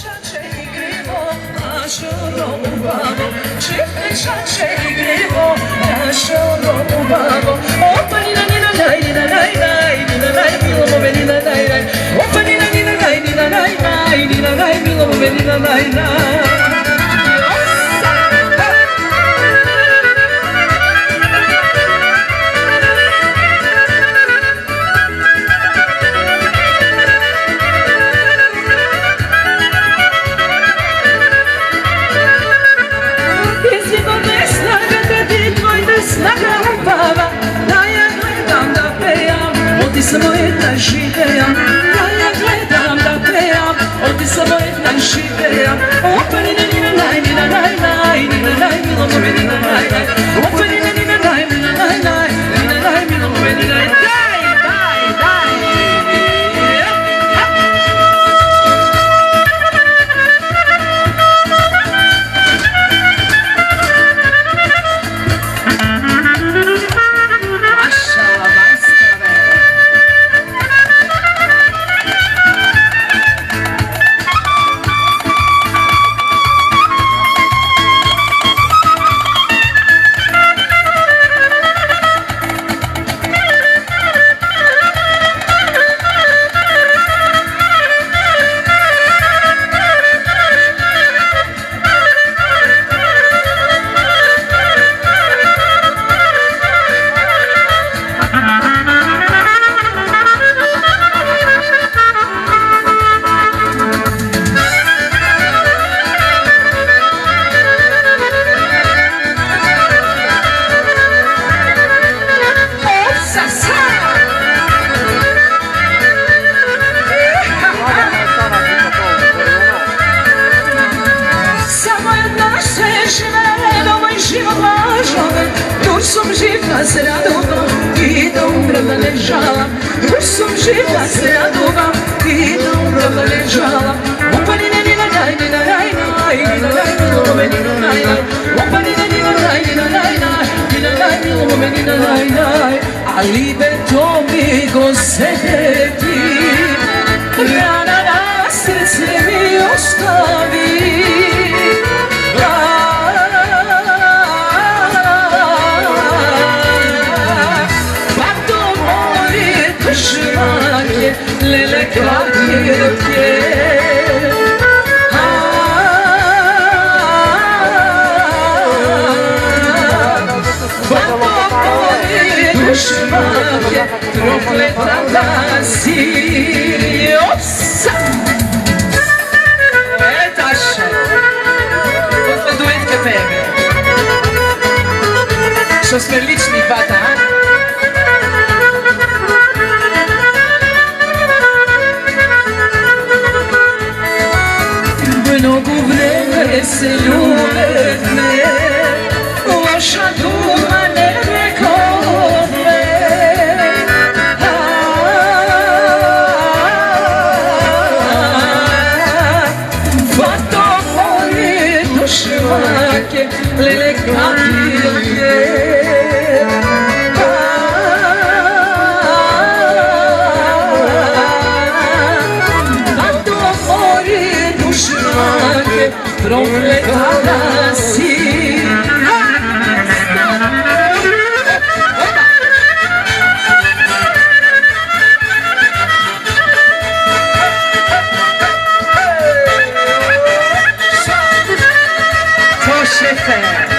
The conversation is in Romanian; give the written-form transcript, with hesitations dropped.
čače igrimo, ažuro u babo. Čifte čače igrimo, ažuro u babo. Opa nina nina naj, nina naj naj, nina naj, milo mome nina naj naj. Opa nina nina naj, nina naj naj, nina naj, milo mome nina naj naj. Samo jedna živejam, ja gledam da pejam, ovdje samo jedna živejam. Opa nina nina naj, nina naj naj, nina naj, milo mome nina naj naj. Opa nina nina naj, nina naj naj, nina naj, milo mome nina naj. Daj, daj, daj. Živna se radovam i da umrem da ne žalam. Još sam živna se radovam i da umrem da ne žalam. Opa nina nina naj, nina naj naj, nina naj, milo mome nina naj naj. Opa nina nina naj, nina naj naj, nina naj, milo mome nina naj naj. Ali be to mi go sebi, rana na srce mi ostavi. Lele kadije Bato dušmake Prokleta si Opsa Taša Posle duetke tebe Što sme lični bata Mnogo vreme se ljubetne, vaša duma ne rekove. Vato moje dušmake, lele kadilke. Prokletana si To šefe